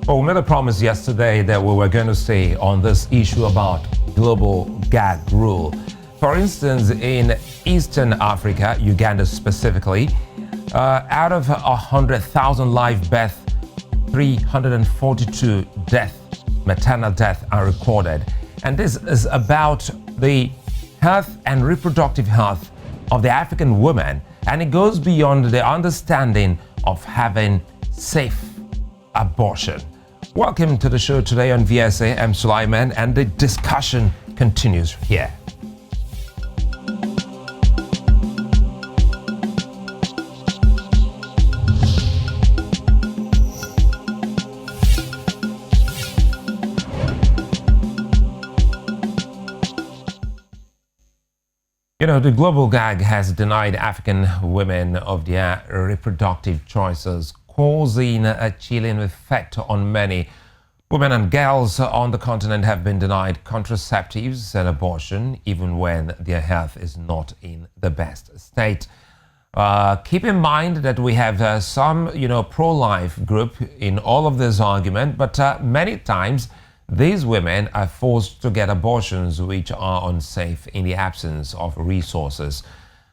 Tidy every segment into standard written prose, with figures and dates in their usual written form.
Well, we made a promise yesterday that we were going to stay on this issue about global gag rule. For instance, in Eastern Africa, Uganda specifically, out of 100,000 live births, 342 maternal deaths are recorded. And this is about the health and reproductive health of the African woman. And it goes beyond the understanding of having safe abortion. Welcome to the show today on VSA. I'm Sulaiman, and the discussion continues here. You know, the global gag has denied African women of their reproductive choices, causing a chilling effect on many. Women and girls on the continent have been denied contraceptives and abortion, even when their health is not in the best state. Keep in mind that we have some, pro-life group in all of this argument, but many times these women are forced to get abortions which are unsafe in the absence of resources.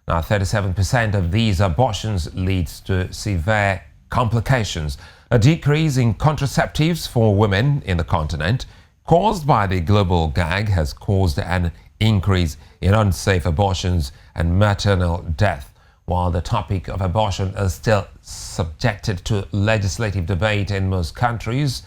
Now, 37% of these abortions leads to severe complications. A decrease in contraceptives for women in the continent caused by the global gag has caused an increase in unsafe abortions and maternal death. While the topic of abortion is still subjected to legislative debate in most countries,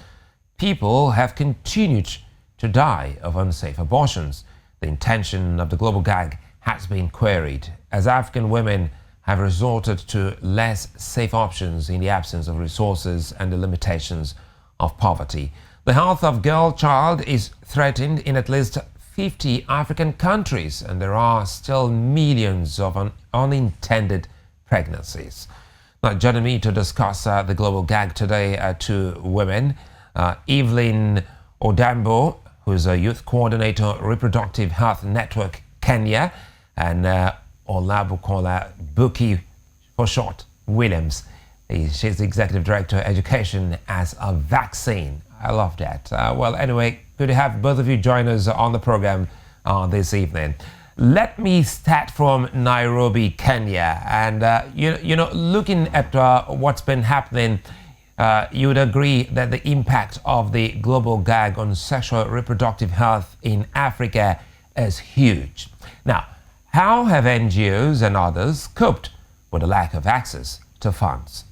people have continued to die of unsafe abortions. The intention of the global gag has been queried as African women have resorted to less safe options in the absence of resources and the limitations of poverty. The health of girl child is threatened in at least 50 African countries, and there are still millions of unintended pregnancies. Now, joining me to discuss the global gag today are two women. Evelyn Odambo, who is a youth coordinator, Reproductive Health Network Kenya, and Olabukola Buki, for short, Williams. She's the Executive Director of Education as a Vaccine. I love that. Well, anyway, good to have both of you join us on the program this evening. Let me start from Nairobi, Kenya. And, looking at what's been happening, you would agree that the impact of the global gag on sexual reproductive health in Africa is huge. Now, how have NGOs and others coped with the lack of access to funds?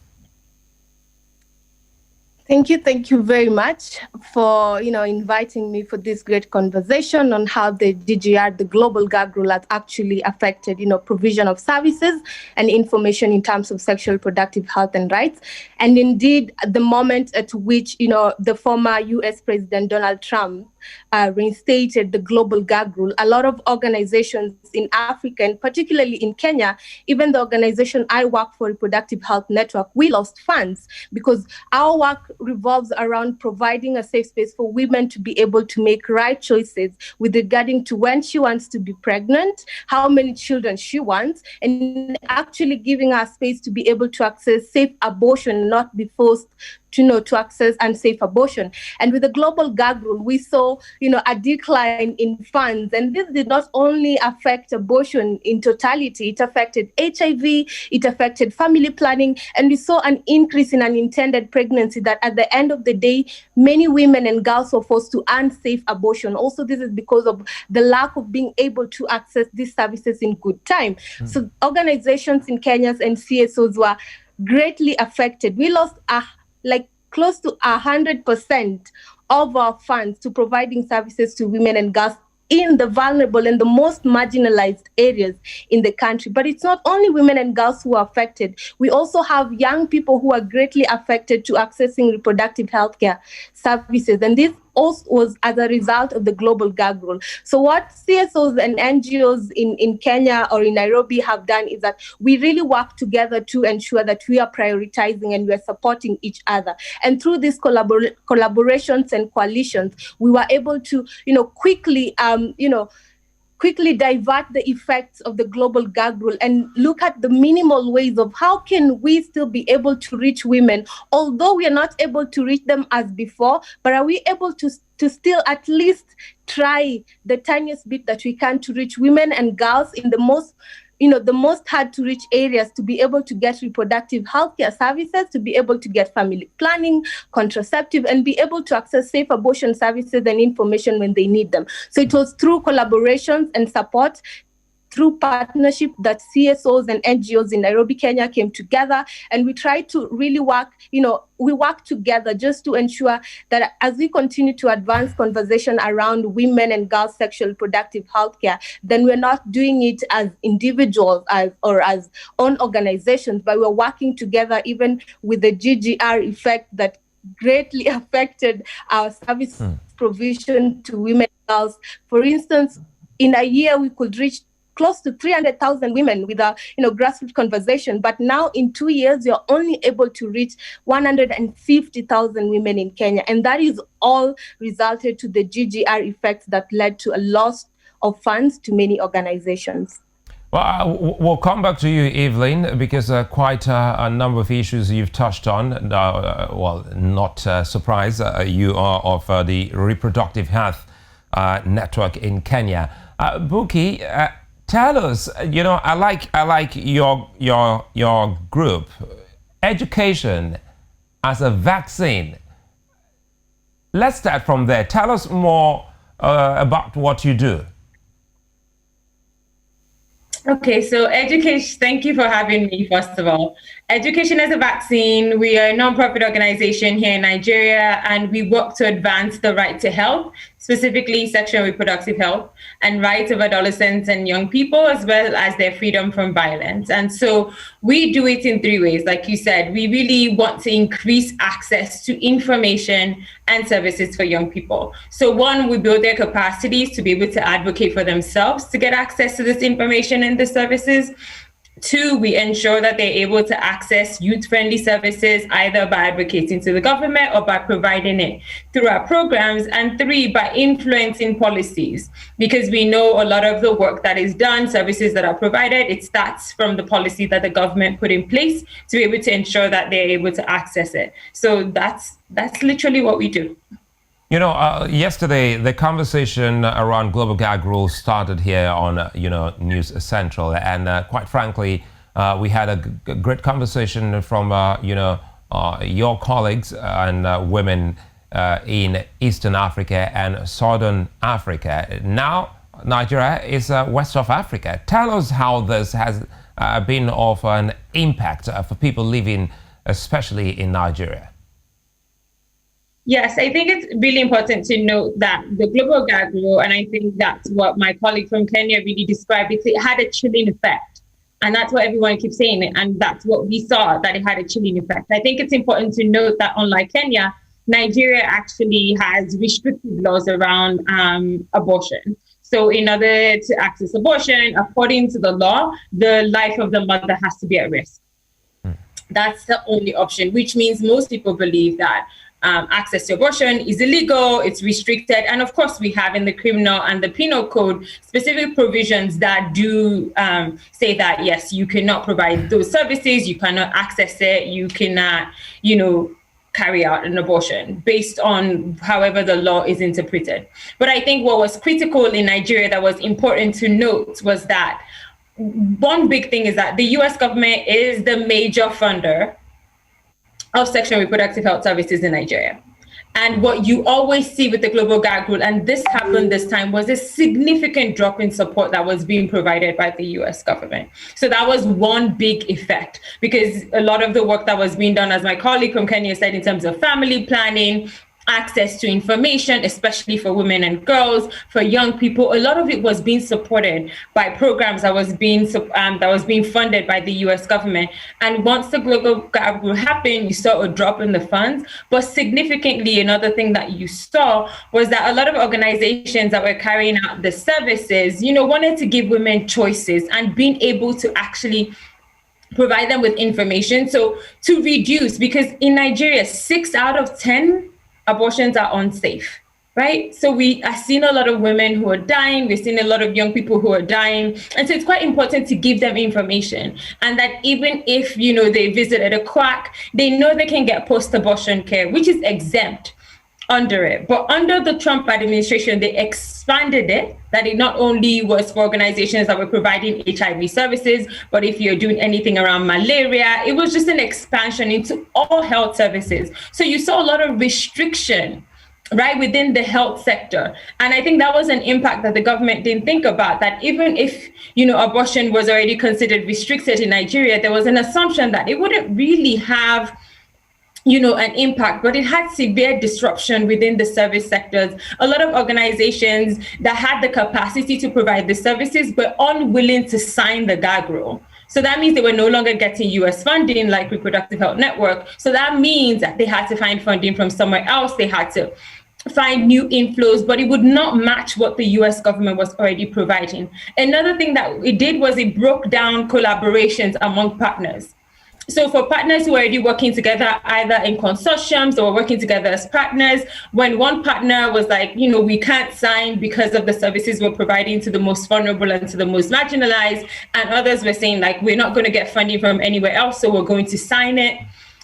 Thank you very much for inviting me for this great conversation on how the GGR, the global gag rule, has actually affected provision of services and information in terms of sexual reproductive health and rights. And indeed, the moment at which the former U.S. President Donald Trump reinstated the global gag rule, a lot of organizations in Africa, and particularly in Kenya, even the organization I work for, Reproductive Health Network, we lost funds because our work revolves around providing a safe space for women to be able to make right choices with regarding to when she wants to be pregnant, how many children she wants, and actually giving her space to be able to access safe abortion, not be forced to access unsafe abortion. And with the global gag rule, we saw, a decline in funds. And this did not only affect abortion in totality, it affected HIV, it affected family planning, and we saw an increase in unintended pregnancy that at the end of the day, many women and girls were forced to unsafe abortion. Also, this is because of the lack of being able to access these services in good time. So organizations in Kenya and CSOs were greatly affected. We lost close to 100% of our funds to providing services to women and girls in the vulnerable and the most marginalized areas in the country. But it's not only women and girls who are affected. We also have young people who are greatly affected to accessing reproductive healthcare services. And this also was as a result of the global gag rule. So what CSOs and NGOs in Kenya or in Nairobi have done is that we really work together to ensure that we are prioritizing and we are supporting each other. And through these collaborations and coalitions, we were able to, quickly, quickly divert the effects of the global gag rule and look at the minimal ways of how can we still be able to reach women, although we are not able to reach them as before, but are we able to still at least try the tiniest bit that we can to reach women and girls in the most hard to reach areas, to be able to get reproductive healthcare services, to be able to get family planning, contraceptive, and be able to access safe abortion services and information when they need them. So it was through collaborations and support, through partnership, that CSOs and NGOs in Nairobi, Kenya came together, and we tried to really work, we work together just to ensure that as we continue to advance conversation around women and girls' sexual reproductive health care, then we're not doing it as individuals or as own organizations, but we're working together even with the GGR effect that greatly affected our service provision to women and girls. For instance, in a year, we could reach close to 300,000 women with a grassroots conversation. But now in 2 years, you're only able to reach 150,000 women in Kenya. And that is all resulted to the GGR effects that led to a loss of funds to many organizations. Well, we'll come back to you, Evelyn, because quite a number of issues you've touched on. Well, not surprised, you are of the Reproductive Health Network in Kenya. Buki, tell us, I like your group. Education as a vaccine. Let's start from there. Tell us more about what you do. Okay, so education, thank you for having me, first of all. Education as a Vaccine, we are a nonprofit organization here in Nigeria, and we work to advance the right to health, specifically sexual and reproductive health, and rights of adolescents and young people, as well as their freedom from violence. And so we do it in 3 ways. Like you said, we really want to increase access to information and services for young people. So one, we build their capacities to be able to advocate for themselves to get access to this information and the services. 2, we ensure that they're able to access youth-friendly services, either by advocating to the government or by providing it through our programs. And 3, by influencing policies, because we know a lot of the work that is done, services that are provided, it starts from the policy that the government put in place to be able to ensure that they're able to access it. So that's literally what we do. Yesterday, the conversation around global gag rules started here on, News Central. And quite frankly, we had a great conversation from, your colleagues and women in Eastern Africa and Southern Africa. Now, Nigeria is west of Africa. Tell us how this has been of an impact for people living, especially in Nigeria. Yes, I think it's really important to note that the global gag rule, and I think that's what my colleague from Kenya really described, it had a chilling effect. And that's what everyone keeps saying. And that's what we saw, that it had a chilling effect. I think it's important to note that unlike Kenya, Nigeria actually has restrictive laws around abortion. So in order to access abortion, according to the law, the life of the mother has to be at risk. That's the only option, which means most people believe that access to abortion is illegal, it's restricted. And of course, we have in the criminal and the penal code specific provisions that do say that, yes, you cannot provide those services, you cannot access it, you cannot, carry out an abortion based on however the law is interpreted. But I think what was critical in Nigeria that was important to note was that one big thing is that the US government is the major funder of sexual and reproductive health services in Nigeria. And what you always see with the global gag rule, and this happened this time, was a significant drop in support that was being provided by the US government. So that was one big effect, because a lot of the work that was being done, as my colleague from Kenya said, in terms of family planning, access to information, especially for women and girls, for young people, a lot of it was being supported by programs that was being funded by the US government. And once the global gag rule happened, you saw a drop in the funds. But significantly, another thing that you saw was that a lot of organizations that were carrying out the services, wanted to give women choices and being able to actually provide them with information. So to reduce, because in Nigeria, 6 out of 10 abortions are unsafe. right? So we are seeing a lot of women who are dying. We're seeing a lot of young people who are dying. And so it's quite important to give them information. And that even if, they visited a quack, they know they can get post-abortion care, which is exempt under it. But under the Trump administration, they expanded it, that it not only was for organizations that were providing HIV services, but if you're doing anything around malaria, it was just an expansion into all health services. So you saw a lot of restriction, right, within the health sector. And I think that was an impact that the government didn't think about, that even if, abortion was already considered restricted in Nigeria, there was an assumption that it wouldn't really have an impact, but it had severe disruption within the service sectors. A lot of organizations that had the capacity to provide the services were unwilling to sign the gag rule. So that means they were no longer getting US funding like Reproductive Health Network. So that means that they had to find funding from somewhere else. They had to find new inflows, but it would not match what the US government was already providing. Another thing that it did was it broke down collaborations among partners. So for partners who are already working together, either in consortiums or working together as partners, when one partner was like, we can't sign because of the services we're providing to the most vulnerable and to the most marginalized, and others were saying like, we're not going to get funding from anywhere else, so we're going to sign it,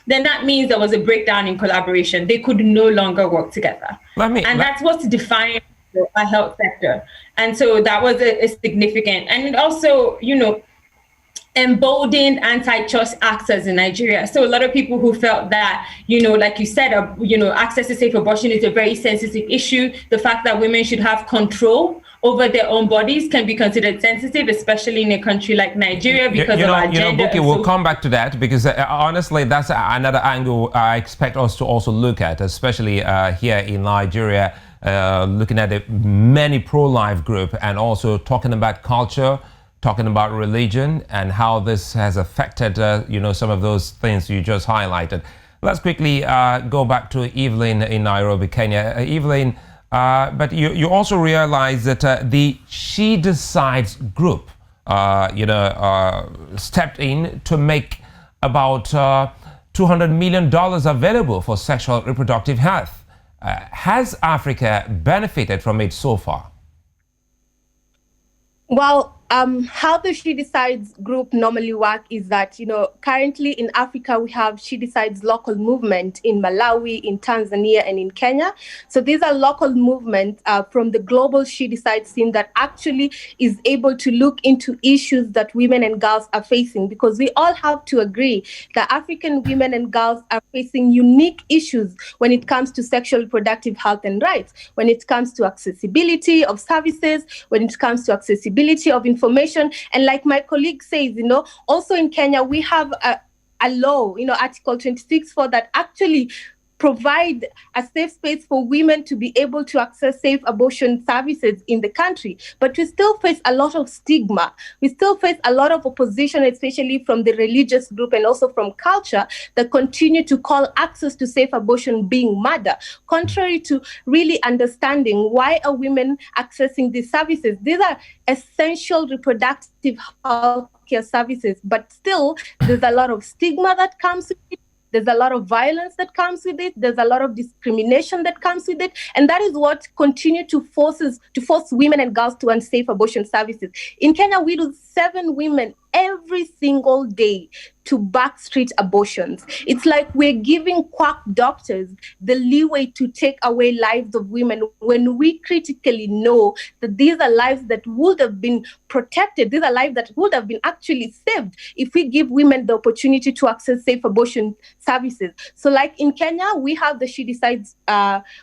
then that means there was a breakdown in collaboration. They could no longer work together. That's what's defining a health sector. And so that was a significant, and it also, emboldened anti-choice actors in Nigeria. So a lot of people who felt that, like you said, access to safe abortion is a very sensitive issue. The fact that women should have control over their own bodies can be considered sensitive, especially in a country like Nigeria because of our gender. Buki, we'll come back to that because honestly, that's another angle I expect us to also look at, especially here in Nigeria, looking at the many pro-life group and also talking about culture, talking about religion and how this has affected, some of those things you just highlighted. Let's quickly go back to Evelyn in Nairobi, Kenya. Evelyn, but you also realize that the She Decides group, stepped in to make about $200 million available for sexual reproductive health. Has Africa benefited from it so far? Well, how the She Decides group normally work is that, currently in Africa, we have She Decides local movement in Malawi, in Tanzania, and in Kenya. So these are local movements from the global She Decides team that actually is able to look into issues that women and girls are facing, because we all have to agree that African women and girls are facing unique issues when it comes to sexual reproductive health and rights, when it comes to accessibility of services, when it comes to accessibility of information. And like my colleague says, also in Kenya, we have a law, Article 26 that actually provide a safe space for women to be able to access safe abortion services in the country. But we still face a lot of stigma. We still face a lot of opposition, especially from the religious group and also from culture, that continue to call access to safe abortion being murder, contrary to really understanding why are women accessing these services. These are essential reproductive health care services, but still there's a lot of stigma that comes with it. There's a lot of violence that comes with it. There's a lot of discrimination that comes with it. And that is what continue to force women and girls to unsafe abortion services. In Kenya, we lose 7 women every single day to backstreet abortions. It's like we're giving quack doctors the leeway to take away lives of women when we critically know that these are lives that would have been protected. These are lives that would have been actually saved if we give women the opportunity to access safe abortion services. So like in Kenya, we have the She Decides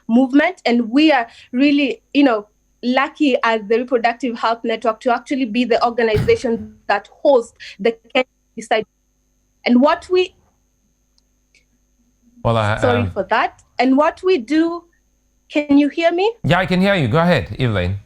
movement, and we are really, lucky as the Reproductive Health Network to actually be the organization that hosts the Kenya Decide. And what we sorry for that. And what we do, can you hear me? Yeah, I can hear you. Go ahead, Evelyn.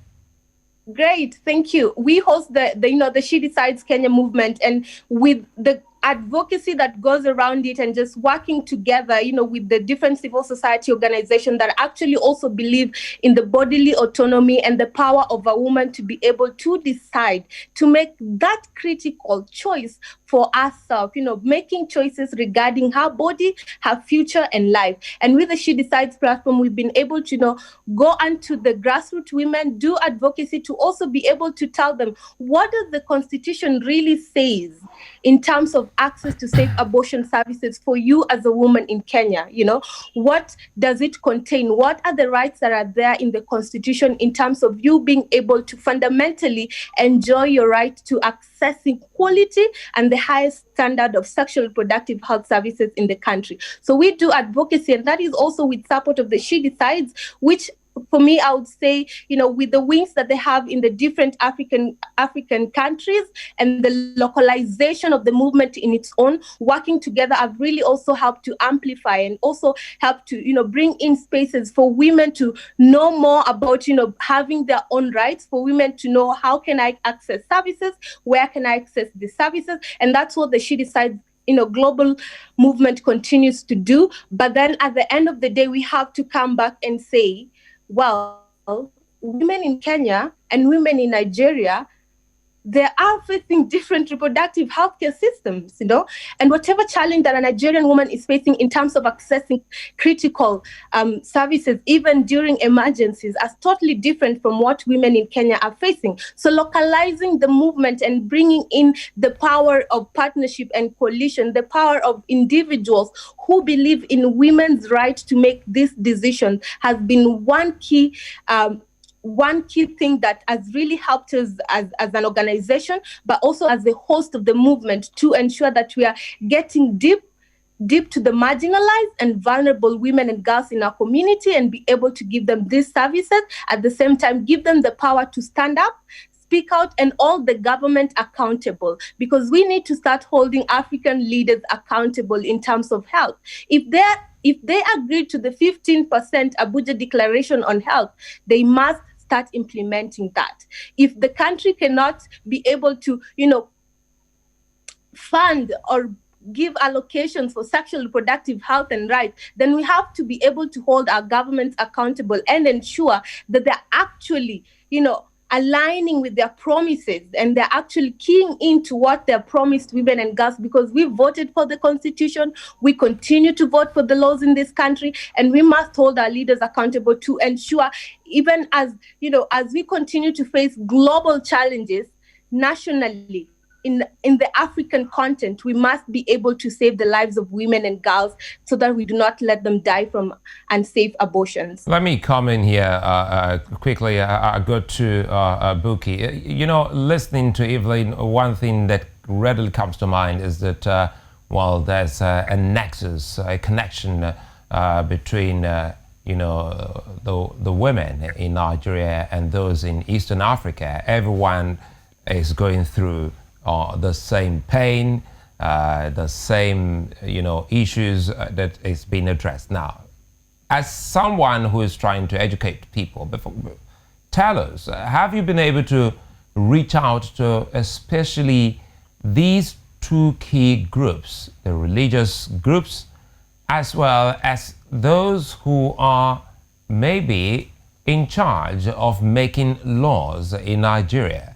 Great, thank you. We host the She Decides Kenya movement, and with the advocacy that goes around it and just working together, with the different civil society organizations that actually also believe in the bodily autonomy and the power of a woman to be able to decide to make that critical choice for ourselves, making choices regarding her body, her future, and life. And with the She Decides platform, we've been able to, go onto the grassroots women, do advocacy to also be able to tell them what does the Constitution really says in terms of access to safe abortion services for you as a woman in Kenya. What does it contain? What are the rights that are there in the Constitution in terms of you being able to fundamentally enjoy your right to accessing quality and the highest standard of sexual reproductive health services in the country? So we do advocacy, and that is also with support of the She Decides, which for me, I would say, with the wings that they have in the different African countries and the localization of the movement in its own, working together have really also helped to amplify and also help to, bring in spaces for women to know more about, having their own rights, for women to know how can I access services, where can I access the services, and that's what the She Decides global movement continues to do. But then at the end of the day, we have to come back and say, well, women in Kenya and women in Nigeria, they are facing different reproductive healthcare systems, and whatever challenge that a Nigerian woman is facing in terms of accessing critical services, even during emergencies, are totally different from what women in Kenya are facing. So localizing the movement and bringing in the power of partnership and coalition, the power of individuals who believe in women's right to make this decision has been one key thing that has really helped us as an organization, but also as the host of the movement, to ensure that we are getting deep to the marginalized and vulnerable women and girls in our community and be able to give them these services. At the same time, give them the power to stand up, speak out, and hold the government accountable, because we need to start holding African leaders accountable in terms of health. If they agreed to the 15% Abuja Declaration on Health, they must start implementing that. If the country cannot be able to, fund or give allocations for sexual reproductive health and rights, then we have to be able to hold our governments accountable and ensure that they're actually, aligning with their promises, and they're actually keying into what they're promised women and girls, because we voted for the Constitution, we continue to vote for the laws in this country, and we must hold our leaders accountable to ensure, even as we continue to face global challenges nationally, in the African content, we must be able to save the lives of women and girls so that we do not let them die from unsafe abortions. Let me comment here quickly. I go to Buki. Listening to Evelyn, one thing that readily comes to mind is that, there's a nexus, a connection between, the women in Nigeria and those in Eastern Africa. Everyone is going through the same pain, the same, issues that is being addressed now. As someone who is trying to educate people, tell us, have you been able to reach out to especially these two key groups, the religious groups, as well as those who are maybe in charge of making laws in Nigeria?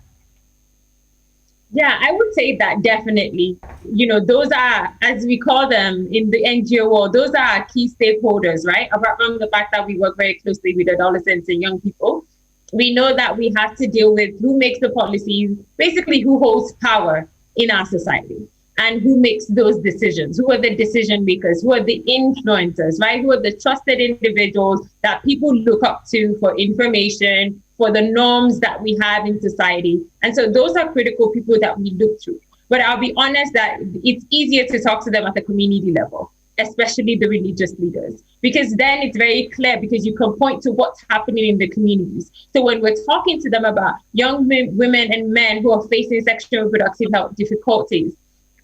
Yeah, I would say that definitely. Those are, as we call them in the NGO world, those are our key stakeholders, right? Apart from the fact that we work very closely with adolescents and young people, we know that we have to deal with who makes the policies, basically who holds power in our society, and who makes those decisions, who are the decision makers, who are the influencers, right? Who are the trusted individuals that people look up to for information, for the norms that we have in society. And so those are critical people that we look to. But I'll be honest that it's easier to talk to them at the community level, especially the religious leaders, because then it's very clear, because you can point to what's happening in the communities. So when we're talking to them about young women and men who are facing sexual and reproductive health difficulties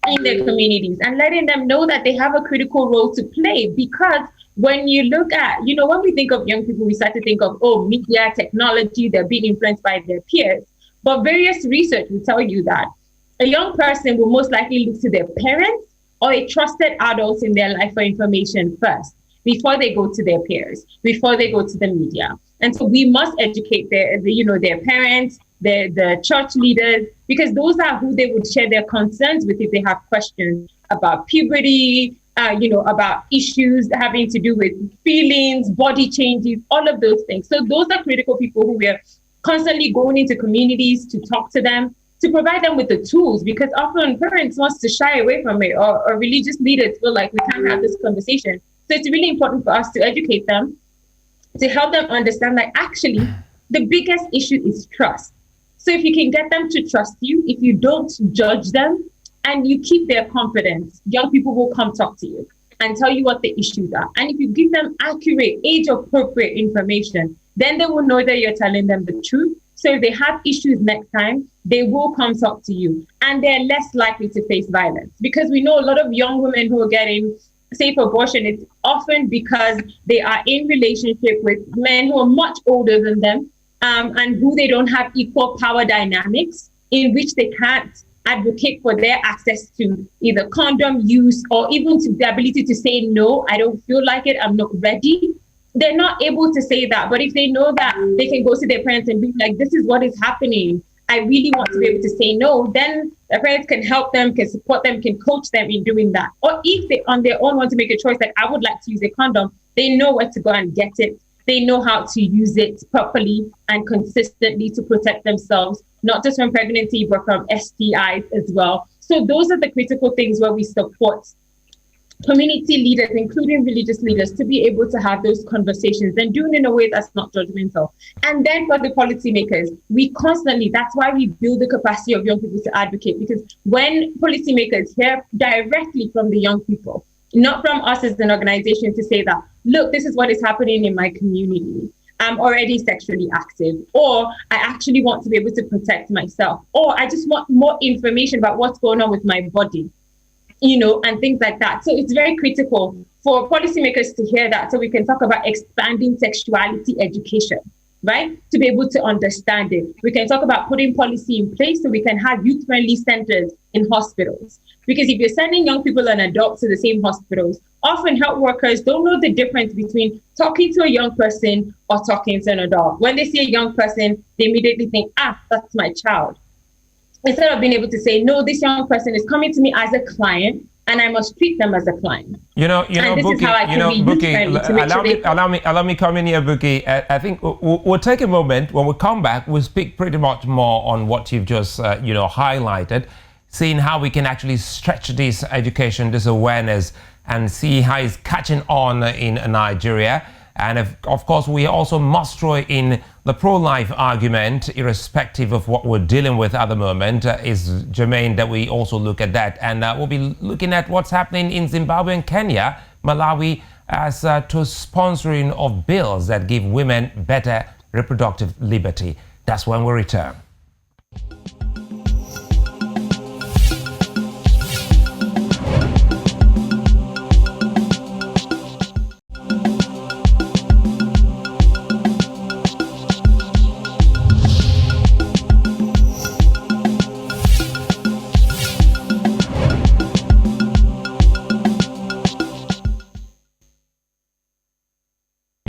in their communities, and letting them know that they have a critical role to play, because when you look at, when we think of young people, we start to think of, media, technology, they're being influenced by their peers. But various research will tell you that a young person will most likely look to their parents or a trusted adult in their life for information first, before they go to their peers, before they go to the media. And so we must educate their parents, the church leaders, because those are who they would share their concerns with if they have questions about puberty, about issues having to do with feelings, body changes, all of those things. So those are critical people who we are constantly going into communities to talk to them, to provide them with the tools, because often parents want to shy away from it, or religious leaders feel like we can't have this conversation. So it's really important for us to educate them, to help them understand that actually the biggest issue is trust. So if you can get them to trust you, if you don't judge them and you keep their confidence, young people will come talk to you and tell you what the issues are. And if you give them accurate, age-appropriate information, then they will know that you're telling them the truth. So if they have issues next time, they will come talk to you, and they're less likely to face violence. Because we know a lot of young women who are getting safe abortion, it's often because they are in relationship with men who are much older than them, and who they don't have equal power dynamics, in which they can't advocate for their access to either condom use or even to the ability to say, no, I don't feel like it, I'm not ready. They're not able to say that. But if they know that they can go to their parents and be like, this is what is happening, I really want to be able to say no, then their parents can help them, can support them, can coach them in doing that. Or if they on their own want to make a choice, like I would like to use a condom, they know where to go and get it. They know how to use it properly and consistently to protect themselves, not just from pregnancy, but from STIs as well. So those are the critical things where we support community leaders, including religious leaders, to be able to have those conversations and do it in a way that's not judgmental. And then for the policymakers, we constantly, that's why we build the capacity of young people to advocate, because when policymakers hear directly from the young people, not from us as an organization to say that, look, this is what is happening in my community. I'm already sexually active, or I actually want to be able to protect myself, or I just want more information about what's going on with my body, and things like that. So it's very critical for policymakers to hear that, so we can talk about expanding sexuality education, right? To be able to understand it. We can talk about putting policy in place so we can have youth-friendly centers in hospitals. Because if you're sending young people and adults to the same hospitals, often health workers don't know the difference between talking to a young person or talking to an adult. When they see a young person, they immediately think, that's my child. Instead of being able to say, no, this young person is coming to me as a client, and I must treat them as a client. Buki, allow me come in here, Buki. I think we'll take a moment. When we come back, we'll speak pretty much more on what you've just, highlighted, seeing how we can actually stretch this education, this awareness, and see how it's catching on in Nigeria. And of course, we also must throw in the pro-life argument, irrespective of what we're dealing with at the moment. Is germane that we also look at that. And we'll be looking at what's happening in Zimbabwe and Kenya, Malawi, as to sponsoring of bills that give women better reproductive liberty. That's when we return.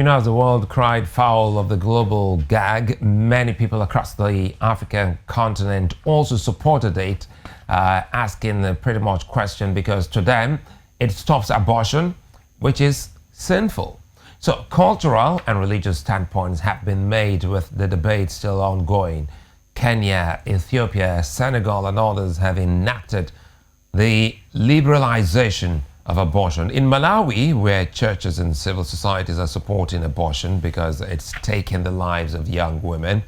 As the world cried foul of the global gag, many people across the African continent also supported it, asking the pretty much question, because to them it stops abortion, which is sinful. So cultural and religious standpoints have been made, with the debate still ongoing. Kenya, Ethiopia, Senegal and others have enacted the liberalization of abortion. In Malawi, where churches and civil societies are supporting abortion because it's taken the lives of young women,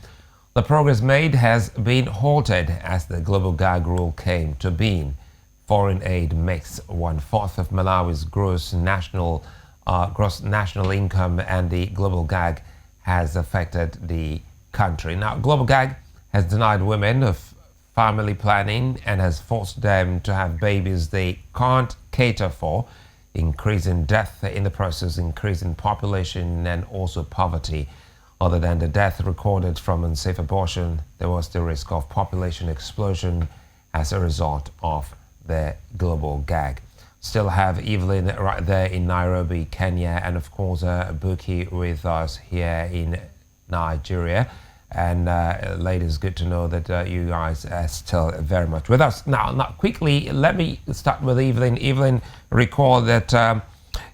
the progress made has been halted as the global gag rule came to being. Foreign aid makes 1/4 of Malawi's gross national income, and the global gag has affected the country. Now, global gag has denied women of family planning and has forced them to have babies they can't cater for, increasing death in the process, increasing population and also poverty. Other than the death recorded from unsafe abortion, there was the risk of population explosion as a result of the global gag. Still have Evelyn right there in Nairobi, Kenya, and of course Buki with us here in Nigeria. And ladies, good to know that you guys are still very much with us. Now quickly, let me start with Evelyn. Evelyn, recall that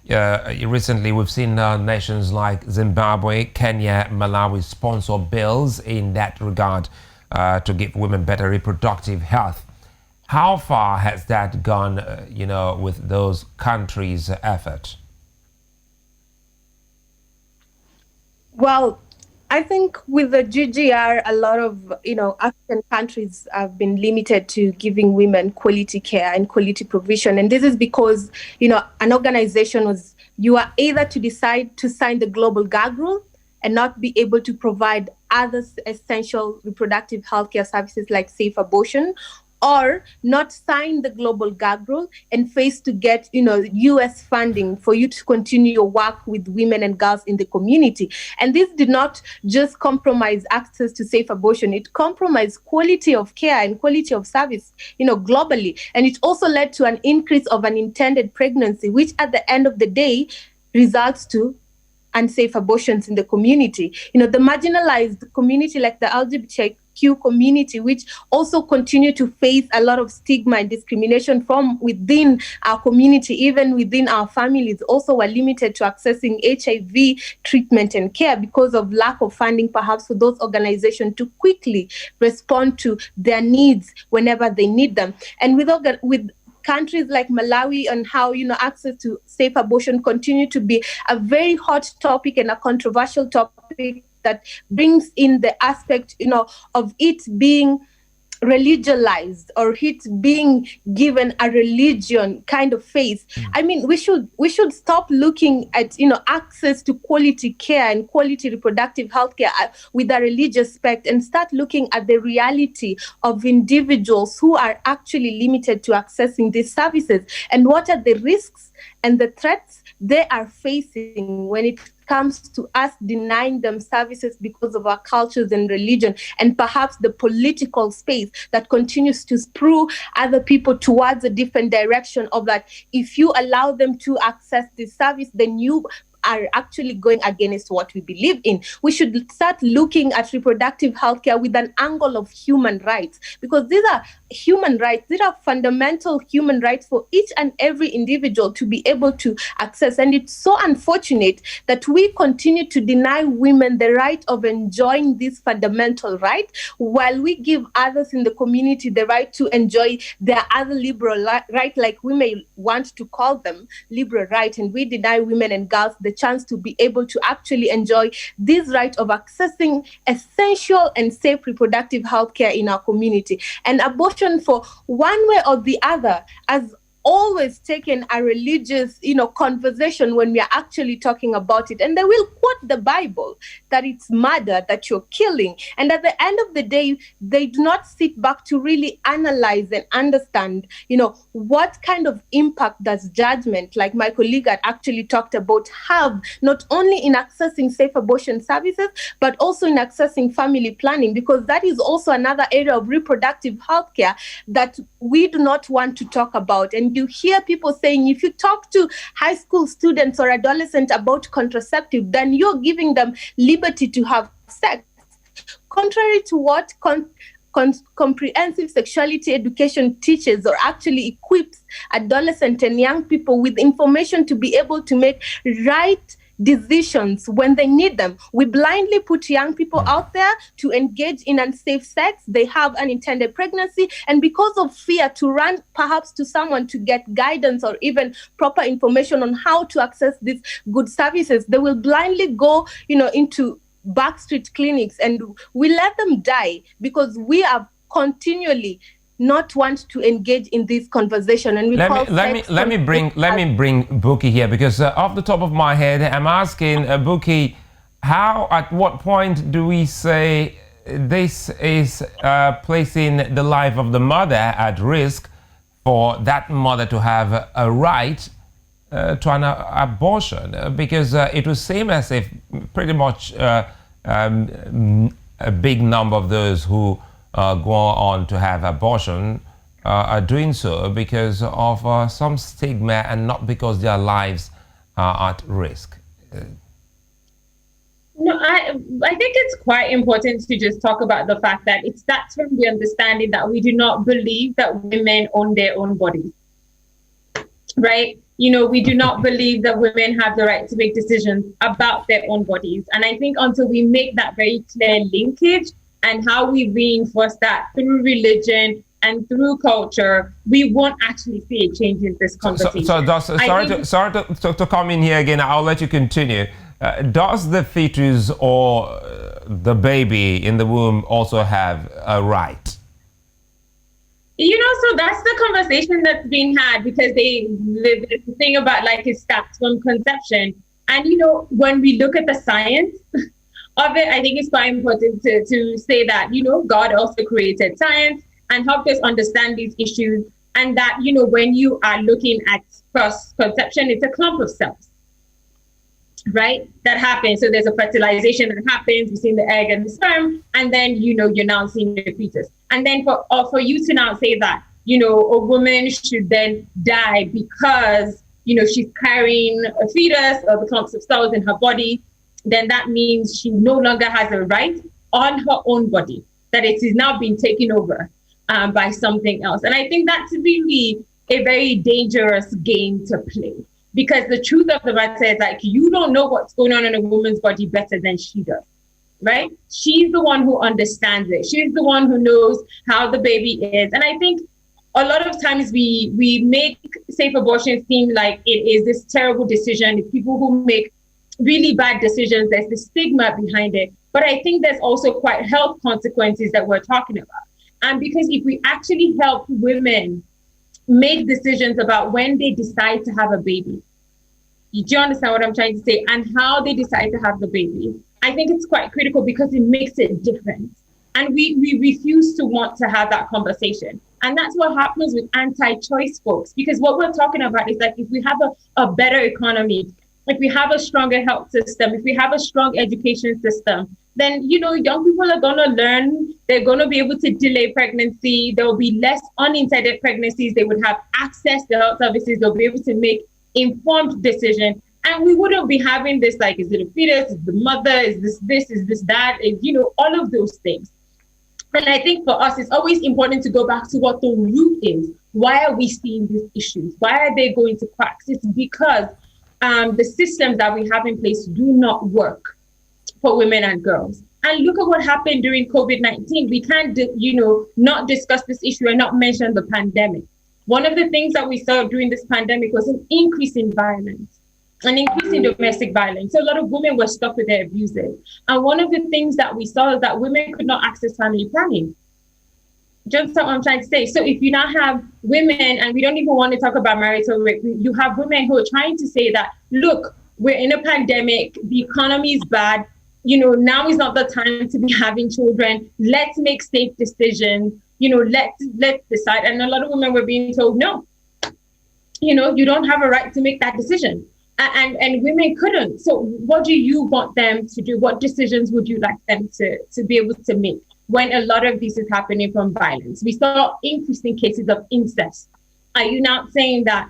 recently we've seen nations like Zimbabwe, Kenya, Malawi sponsor bills in that regard to give women better reproductive health. How far has that gone, with those countries' effort? Well, I think with the GGR, a lot of African countries have been limited to giving women quality care and quality provision, and this is because an organization you are either to decide to sign the global gag rule and not be able to provide other essential reproductive healthcare services like safe abortion, or not sign the global gag rule and face to get US funding for you to continue your work with women and girls in the community. And this did not just compromise access to safe abortion, it compromised quality of care and quality of service globally. And it also led to an increase of unintended pregnancy, which at the end of the day results to unsafe abortions in the community. The marginalized community like the LGBTQ community, which also continue to face a lot of stigma and discrimination from within our community, even within our families, also were limited to accessing HIV treatment and care because of lack of funding, perhaps for those organizations to quickly respond to their needs whenever they need them. And with countries like Malawi and how access to safe abortion continue to be a very hot topic and a controversial topic that brings in the aspect of it being religionized or it being given a religion kind of face. I mean, we should stop looking at access to quality care and quality reproductive health care with a religious aspect and start looking at the reality of individuals who are actually limited to accessing these services and what are the risks and the threats they are facing when it comes to us denying them services because of our cultures and religion, and perhaps the political space that continues to spur other people towards a different direction of that. If you allow them to access this service, then you are actually going against what we believe in. We should start looking at reproductive health care with an angle of human rights, because these are human rights. These are fundamental human rights for each and every individual to be able to access. And it's so unfortunate that we continue to deny women the right of enjoying this fundamental right, while we give others in the community the right to enjoy their other liberal right, like we may want to call them liberal right, and we deny women and girls the chance to be able to actually enjoy this right of accessing essential and safe reproductive health care in our community. And abortion, for one way or the other, as always taken a religious, conversation when we are actually talking about it. And they will quote the Bible that it's murder, that you're killing. And at the end of the day, they do not sit back to really analyze and understand, what kind of impact does judgment, like my colleague had actually talked about, have not only in accessing safe abortion services, but also in accessing family planning, because that is also another area of reproductive health care that we do not want to talk about. And you hear people saying, if you talk to high school students or adolescents about contraceptive, then you're giving them liberty to have sex. Contrary to what comprehensive sexuality education teaches or actually equips adolescents and young people with information to be able to make right decisions when they need them. We blindly put young people out there to engage in unsafe sex. They have unintended pregnancy, and because of fear to run perhaps to someone to get guidance or even proper information on how to access these good services, they will blindly go into backstreet clinics, and we let them die because we are continually not want to engage in this conversation. And let me bring Buki here, because off the top of my head, I'm asking Buki, at what point do we say this is placing the life of the mother at risk for that mother to have a right to an abortion? Because it would seem as if pretty much a big number of those who go on to have abortion are doing so because of some stigma and not because their lives are at risk. No, I think it's quite important to just talk about the fact that it starts from the understanding that we do not believe that women own their own bodies, right? We do not believe that women have the right to make decisions about their own bodies. And I think until we make that very clear linkage and how we reinforce that through religion and through culture, we won't actually see a change in this conversation. Sorry to come in here again. I'll let you continue. Does the fetus or the baby in the womb also have a right? So that's the conversation that's being had, because the thing about like it starts from conception. And, when we look at the science of it, I think it's quite important to say that, God also created science and helped us understand these issues. And that, when you are looking at first conception, it's a clump of cells, right? That happens. So there's a fertilization that happens between the egg and the sperm. And then, you're now seeing the fetus. And then for you to now say that, a woman should then die because, she's carrying a fetus or the clumps of cells in her body, then that means she no longer has a right on her own body, that it is now being taken over by something else. And I think that's really a very dangerous game to play, because the truth of the matter is, like, you don't know what's going on in a woman's body better than she does. Right? She's the one who understands it. She's the one who knows how the baby is. And I think a lot of times we make safe abortion seem like it is this terrible decision. It's people who make really bad decisions. There's the stigma behind it. But I think there's also quite health consequences that we're talking about. And because if we actually help women make decisions about when they decide to have a baby, do you understand what I'm trying to say? And how they decide to have the baby, I think it's quite critical, because it makes it different. And we refuse to want to have that conversation. And that's what happens with anti-choice folks, because what we're talking about is like, if we have a better economy, if we have a stronger health system, if we have a strong education system, then, young people are going to learn, they're going to be able to delay pregnancy, there will be less unintended pregnancies, they would have access to health services, they'll be able to make informed decisions. And we wouldn't be having this, like, is it a fetus? Is the mother? Is this that? Is, all of those things. And I think for us, it's always important to go back to what the root is. Why are we seeing these issues? Why are they going to cracks? It's because the systems that we have in place do not work for women and girls. And look at what happened during COVID-19. We can't, not discuss this issue and not mention the pandemic. One of the things that we saw during this pandemic was an increase in violence, an increase in domestic violence. So a lot of women were stuck with their abusers. And one of the things that we saw is that women could not access family planning. Do you understand what I'm trying to say? So if you now have women, and we don't even want to talk about marital rape, you have women who are trying to say that, look, we're in a pandemic, the economy is bad, now is not the time to be having children. Let's make safe decisions. Let's decide. And a lot of women were being told, no, you don't have a right to make that decision. And women couldn't. So what do you want them to do? What decisions would you like them to be able to make when a lot of this is happening from violence? We saw increasing cases of incest. Are you now saying that,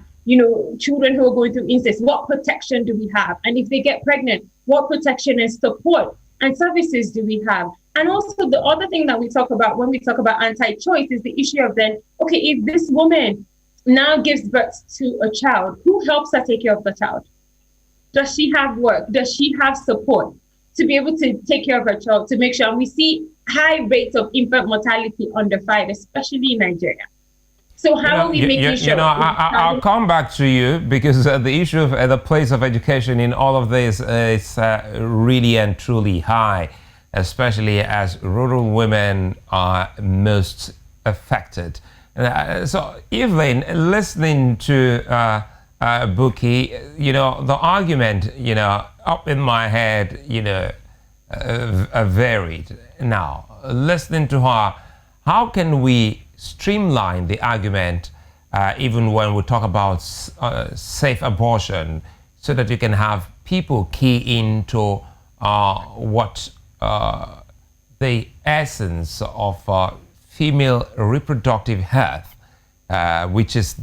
children who are going through incest, what protection do we have? And if they get pregnant, what protection and support and services do we have? And also the other thing that we talk about when we talk about anti-choice is the issue of then, okay, if this woman now gives birth to a child, who helps her take care of the child? Does she have work? Does she have support to be able to take care of her child, to make sure? And we see high rates of infant mortality under 5, especially in Nigeria. So how are we making sure? I'll come back to you, because the issue of the place of education in all of this is really and truly high, especially as rural women are most affected. So Evelyn, listening to Buki, the argument, up in my head, varied. Now, listening to her, how can we streamline the argument, even when we talk about safe abortion, so that you can have people key into what the essence of female reproductive health, which is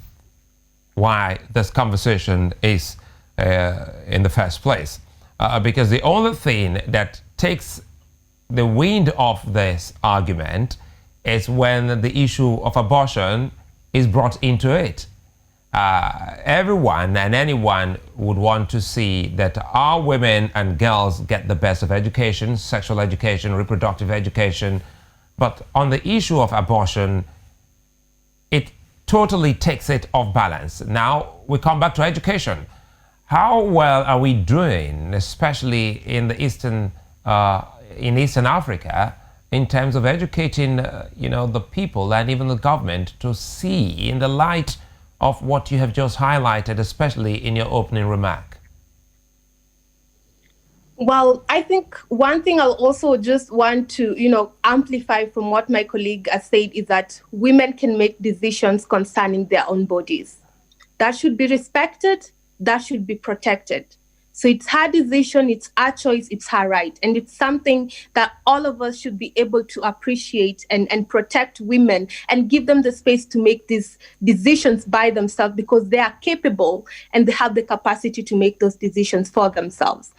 why this conversation is in the first place. because the only thing that takes the wind off this argument is when the issue of abortion is brought into it. Everyone and anyone would want to see that our women and girls get the best of education, sexual education, reproductive education. But on the issue of abortion, it totally takes it off balance. Now we come back to education. How well are we doing, especially in the Eastern Africa, in terms of educating, the people and even the government to see in the light of what you have just highlighted, especially in your opening remark? Well, I think one thing I'll also just want to, amplify from what my colleague has said is that women can make decisions concerning their own bodies. That should be respected. That should be protected. So it's her decision, it's her choice, it's her right. And it's something that all of us should be able to appreciate and protect women and give them the space to make these decisions by themselves, because they are capable and they have the capacity to make those decisions for themselves.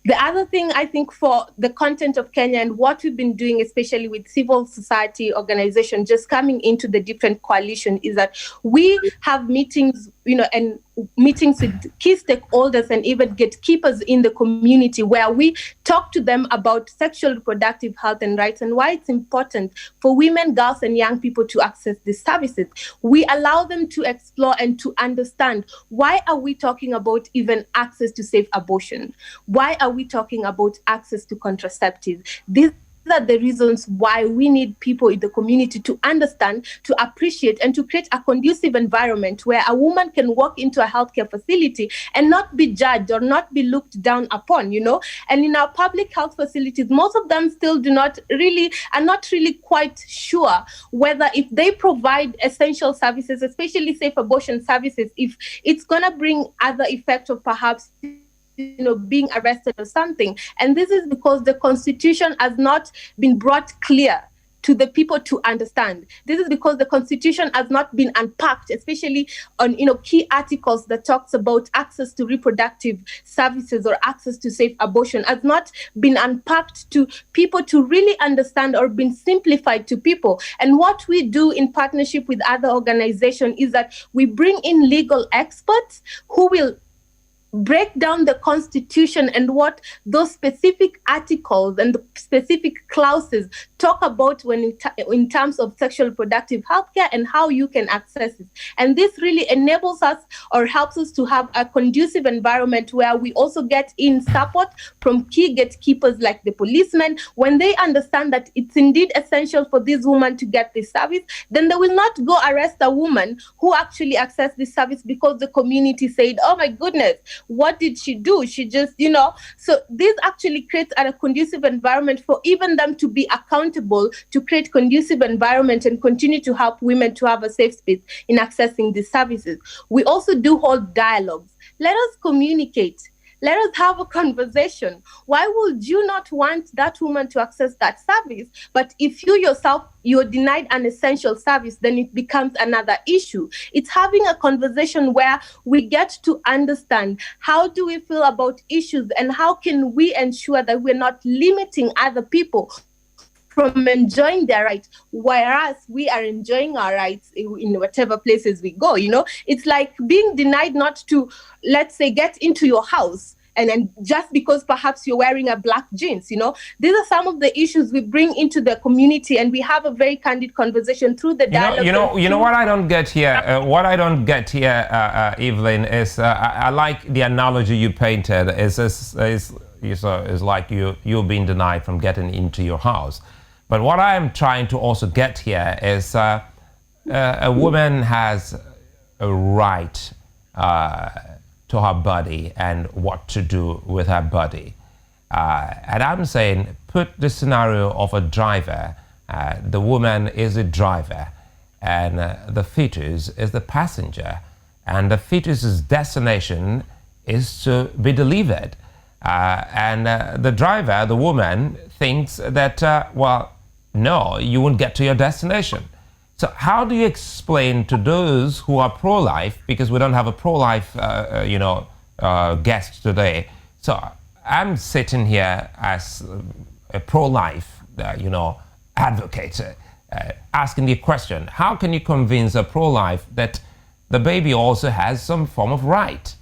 The other thing, I think, for the content of Kenya and what we've been doing, especially with civil society organizations just coming into the different coalition, is that we have meetings, and meetings with key stakeholders and even gatekeepers in the community, where we talk to them about sexual reproductive health and rights and why it's important for women, girls, and young people to access these services. We allow them to explore and to understand, why are we talking about even access to safe abortion? Why are we talking about access to contraceptives? These are the reasons why we need people in the community to understand, to appreciate, and to create a conducive environment where a woman can walk into a healthcare facility and not be judged or not be looked down upon, And in our public health facilities, most of them still are not really quite sure whether, if they provide essential services, especially safe abortion services, if it's going to bring other effects of perhaps being arrested or something. And this is because the Constitution has not been brought clear to the people to understand. This is because the Constitution has not been unpacked, especially on key articles that talks about access to reproductive services or access to safe abortion, has not been unpacked to people to really understand or been simplified to people. And what we do in partnership with other organizations is that we bring in legal experts who will break down the Constitution and what those specific articles and the specific clauses talk about when in terms of sexual reproductive healthcare and how you can access it. And this really enables us or helps us to have a conducive environment where we also get in support from key gatekeepers like the policemen. When they understand that it's indeed essential for this woman to get this service, then they will not go arrest a woman who actually accessed this service because the community said, oh my goodness, what did she do? She just, So this actually creates a conducive environment for even them to be accountable, to create conducive environment and continue to help women to have a safe space in accessing these services. We also do hold dialogues. Let us communicate. Let us have a conversation. Why would you not want that woman to access that service? But if you yourself, you're denied an essential service, then it becomes another issue. It's having a conversation where we get to understand, how do we feel about issues and how can we ensure that we're not limiting other people from enjoying their rights, whereas we are enjoying our rights in whatever places we go. It's like being denied not to, let's say, get into your house. And then just because perhaps you're wearing a black jeans, These are some of the issues we bring into the community, and we have a very candid conversation through the dialogue. You know what I don't get here? Evelyn, is I like the analogy you painted. Is like you're being denied from getting into your house. But what I am trying to also get here is a woman has a right to her body and what to do with her body. And I'm saying, put the scenario of a driver. The woman is a driver and the fetus is the passenger. And the fetus's destination is to be delivered. And the driver, the woman, thinks that, no, you won't get to your destination. So how do you explain to those who are pro-life, because we don't have a pro-life, guest today. So I'm sitting here as a pro-life, advocate, asking the question: how can you convince a pro-life that the baby also has some form of right?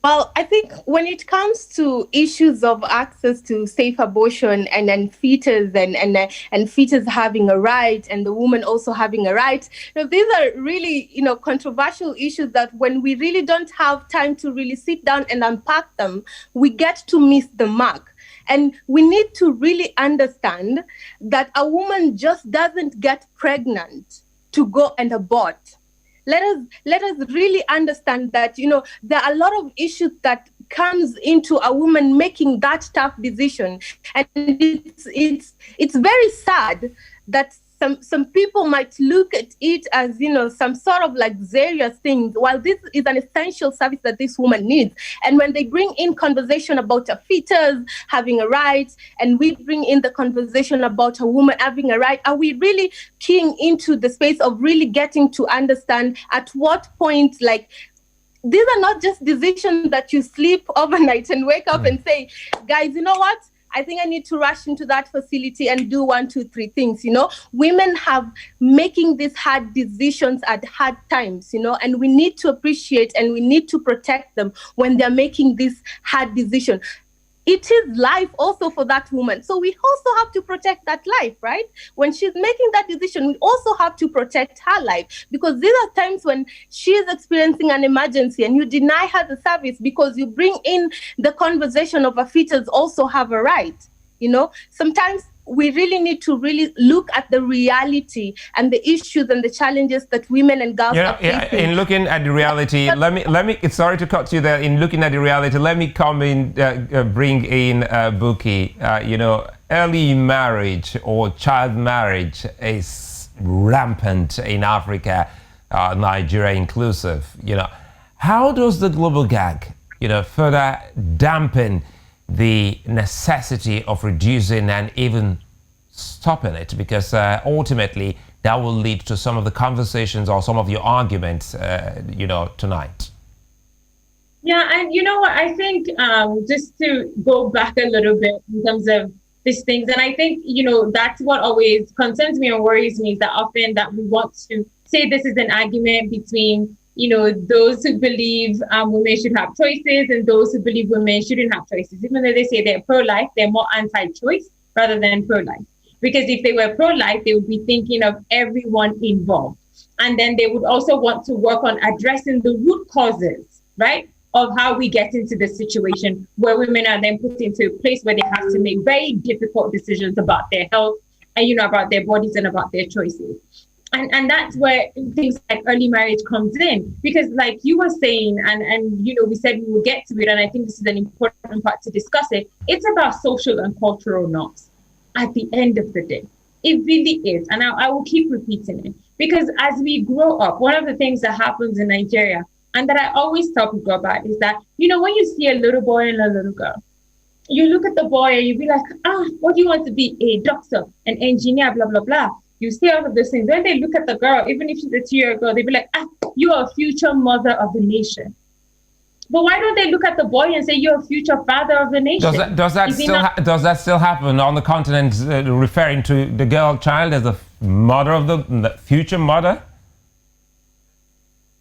Well, I think when it comes to issues of access to safe abortion and then fetus and fetus having a right and the woman also having a right, these are really controversial issues that when we really don't have time to really sit down and unpack them, we get to miss the mark. And we need to really understand that a woman just doesn't get pregnant to go and abort. Let us really understand that there are a lot of issues that comes into a woman making that tough decision, and it's very sad that some people might look at it as some sort of luxurious things, while this is an essential service that this woman needs. And when they bring in conversation about a fetus having a right, and we bring in the conversation about a woman having a right, are we really keying into the space of really getting to understand at what point, these are not just decisions that you sleep overnight and wake up and say, guys, you know what? I think I need to rush into that facility and do 1, 2, 3 things. Women have making these hard decisions at hard times, and we need to appreciate and we need to protect them when they're making this hard decision. It is life also for that woman. So we also have to protect that life, right? When she's making that decision, we also have to protect her life, because these are times when she is experiencing an emergency and you deny her the service because you bring in the conversation of a fetus also have a right. Sometimes we really need to really look at the reality and the issues and the challenges that women and girls are facing. In looking at the reality, let me. Sorry to cut you there. In looking at the reality, let me come in, bring in Buki. Early marriage or child marriage is rampant in Africa, Nigeria inclusive. How does the global gag, further dampen the necessity of reducing and even stopping it? Because ultimately that will lead to some of the conversations or some of your arguments, tonight. Yeah, and you know what? I think just to go back a little bit in terms of these things, and I think, that's what always concerns me and worries me, is that often that we want to say this is an argument between those who believe women should have choices and those who believe women shouldn't have choices. Even though they say they're pro-life, they're more anti-choice rather than pro-life. Because if they were pro-life, they would be thinking of everyone involved. And then they would also want to work on addressing the root causes, right, of how we get into this situation where women are then put into a place where they have to make very difficult decisions about their health and, about their bodies and about their choices. And that's where things like early marriage comes in, because like you were saying, and we said we will get to it, and I think this is an important part to discuss it. It's about social and cultural norms at the end of the day. It really is. And I will keep repeating it, because as we grow up, one of the things that happens in Nigeria, and that I always tell people about, is that, when you see a little boy and a little girl, you look at the boy and you be like, what do you want to be? A doctor, an engineer, blah, blah, blah. You say all of those things. When they look at the girl, even if she's a 2-year-old girl, they be like, you are a future mother of the nation. But why don't they look at the boy and say, you're a future father of the nation? Does that still happen on the continent, referring to the girl child as the mother of the future mother?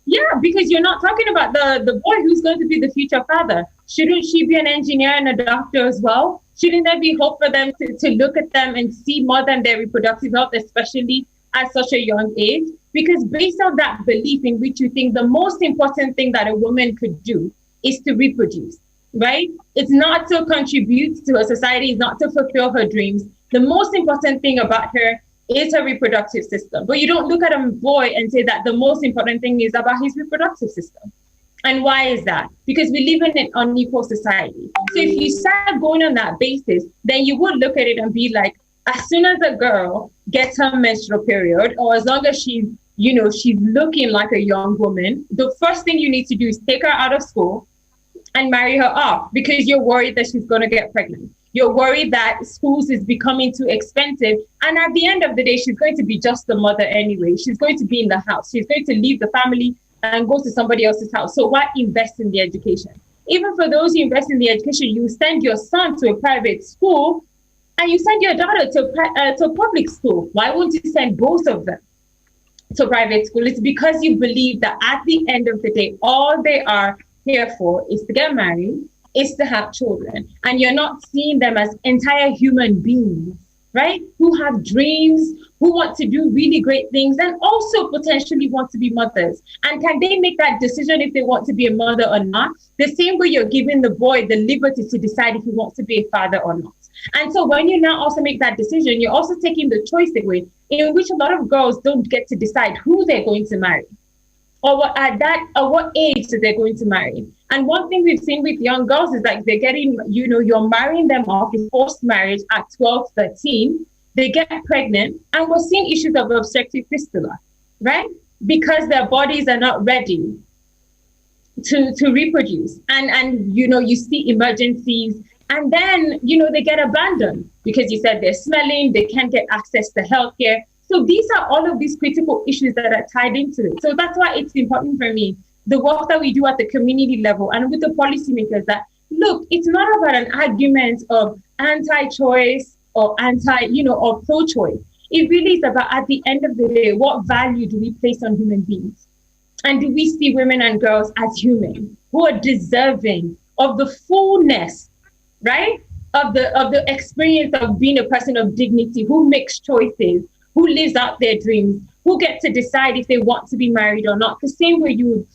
Yeah, because you're not talking about the boy who's going to be the future father. Shouldn't she be an engineer and a doctor as well? Shouldn't there be hope for them to look at them and see more than their reproductive health, especially at such a young age? Because based on that belief in which you think the most important thing that a woman could do is to reproduce, right? It's not to contribute to a society, it's not to fulfill her dreams. The most important thing about her is her reproductive system. But you don't look at a boy and say that the most important thing is about his reproductive system. And why is that? Because we live in an unequal society. So if you start going on that basis, then you would look at it and be like, as soon as a girl gets her menstrual period, or as long as she's looking like a young woman, the first thing you need to do is take her out of school and marry her off, because you're worried that she's going to get pregnant. You're worried that schools is becoming too expensive. And at the end of the day, she's going to be just the mother anyway. She's going to be in the house. She's going to leave the family and go to somebody else's house. So why invest in the education? Even for those who invest in the education, you send your son to a private school and you send your daughter to public school. Why won't you send both of them to private school? It's because you believe that at the end of the day, all they are here for is to get married, is to have children. And you're not seeing them as entire human beings, right? Who have dreams, who want to do really great things, and also potentially want to be mothers. And can they make that decision if they want to be a mother or not? The same way you're giving the boy the liberty to decide if he wants to be a father or not. And so when you now also make that decision, you're also taking the choice away, in which a lot of girls don't get to decide who they're going to marry, or what age that they're going to marry. And one thing we've seen with young girls is like they're getting, you're marrying them off in forced marriage at 12, 13. They get pregnant, and we're seeing issues of obstetric fistula, right? Because their bodies are not ready to reproduce. And you see emergencies, and then, they get abandoned because you said they're smelling, they can't get access to healthcare. So these are all of these critical issues that are tied into it. So that's why it's important for me, the work that we do at the community level and with the policymakers, that, look, it's not about an argument of anti-choice or or pro-choice. It really is about, at the end of the day, what value do we place on human beings? And do we see women and girls as human, who are deserving of the fullness, right, of the experience of being a person of dignity, who makes choices, who lives out their dreams, who get to decide if they want to be married or not, the same way you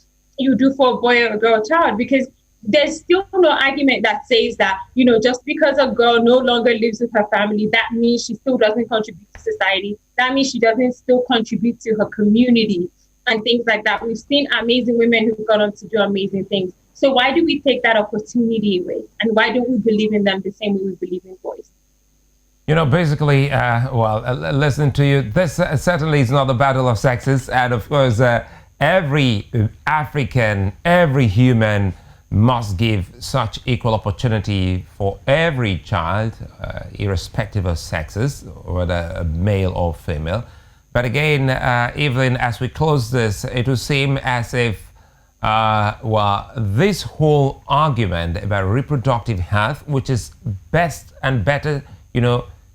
do for a boy or a girl child. Because there's still no argument that says that, just because a girl no longer lives with her family, that means she still doesn't contribute to society. That means she doesn't still contribute to her community and things like that. We've seen amazing women who've gone on to do amazing things. So why do we take that opportunity away? And why don't we believe in them the same way we believe in boys? Basically, listening to you, this certainly is not the battle of sexes. And of course, every African, every human must give such equal opportunity for every child, irrespective of sexes, whether male or female. But again, Evelyn, as we close this, it would seem as if this whole argument about reproductive health, which is best and better,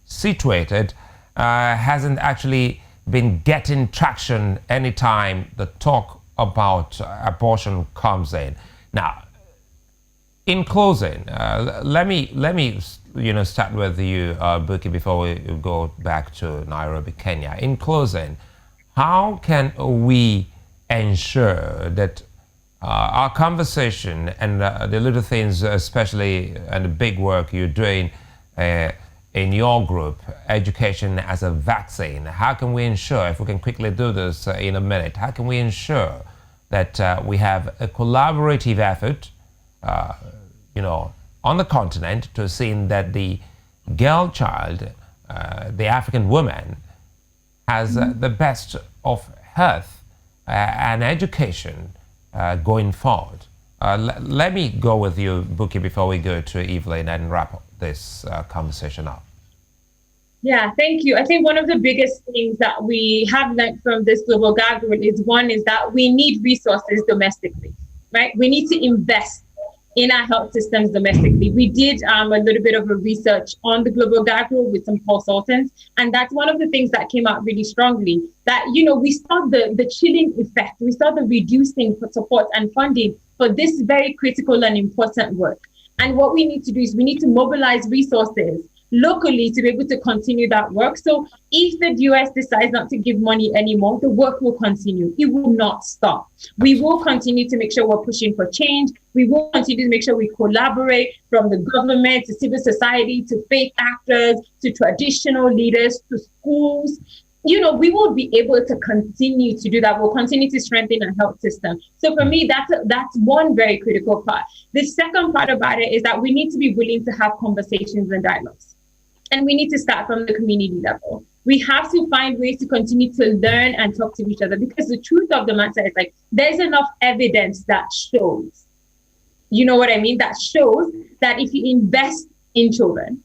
situated, hasn't actually been getting traction anytime the talk about abortion comes in. Now, in closing, let me start with you, Buki, before we go back to Nairobi, Kenya. In closing, how can we ensure that our conversation and the little things, especially, and the big work you're doing in your group, education as a vaccine, how can we ensure, if we can quickly do this in a minute, how can we ensure that we have a collaborative effort, on the continent to see that the girl child, the African woman, has the best of health and education going forward? Let me go with you, Buki, before we go to Evelyn and wrap this conversation up. Yeah, thank you. I think one of the biggest things that we have learned from this global gathering is that we need resources domestically, right? We need to invest in our health systems domestically. We did a little bit of a research on the global gathering with some consultants, and that's one of the things that came out really strongly, that, we saw the chilling effect. We saw the reducing support and funding for this very critical and important work. And what we need to do is we need to mobilize resources locally to be able to continue that work. So if the US decides not to give money anymore, the work will continue. It will not stop. We will continue to make sure we're pushing for change. We will continue to make sure we collaborate, from the government to civil society to faith actors to traditional leaders to schools. We will be able to continue to do that. We'll continue to strengthen our health system. So for me, that's one very critical part. The second part about it is that we need to be willing to have conversations and dialogues. And we need to start from the community level. We have to find ways to continue to learn and talk to each other, because the truth of the matter is, there's enough evidence that shows, that shows that if you invest in children,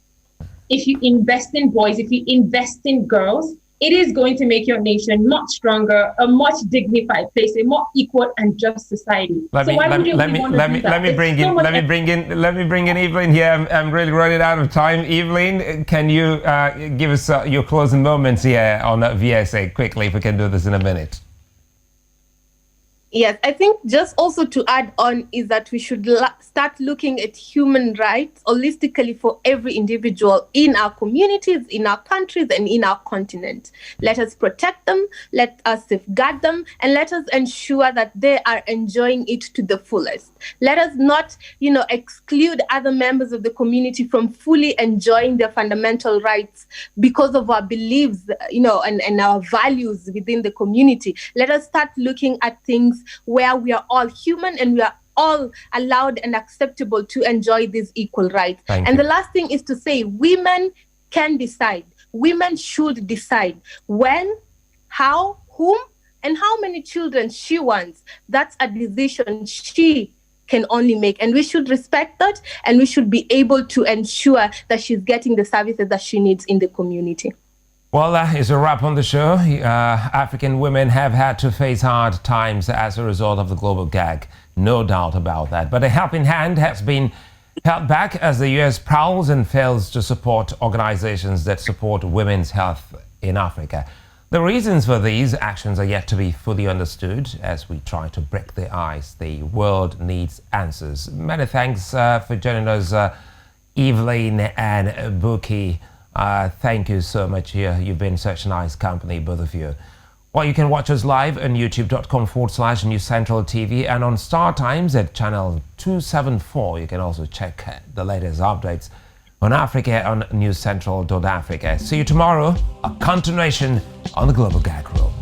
if you invest in boys, if you invest in girls, it is going to make your nation much stronger, a much dignified place, a more equal and just society. Let me bring in Evelyn here. I'm really running out of time. Evelyn, can you give us your closing moments here on VSA quickly, if we can do this in a minute? Yes, I think just also to add on is that we should start looking at human rights holistically for every individual in our communities, in our countries, and in our continent. Let us protect them, let us safeguard them, and let us ensure that they are enjoying it to the fullest. Let us not, exclude other members of the community from fully enjoying their fundamental rights because of our beliefs, and our values within the community. Let us start looking at things where we are all human and we are all allowed and acceptable to enjoy these equal rights. The last thing is to say women can decide. Women should decide when, how, whom, and how many children she wants. That's a decision she can only make. And we should respect that, and we should be able to ensure that she's getting the services that she needs in the community. Well, that is a wrap on the show. African women have had to face hard times as a result of the global gag. No doubt about that. But a helping hand has been held back as the US prowls and fails to support organizations that support women's health in Africa. The reasons for these actions are yet to be fully understood as we try to break the ice. The world needs answers. Many thanks for joining us, Evelyn and Buki. Thank you so much here. You've been such nice company, both of you. Well, you can watch us live on youtube.com/News Central TV and on Star Times at channel 274. You can also check the latest updates on Africa on newscentral.africa. See you tomorrow, a continuation on the Global Gag Rule.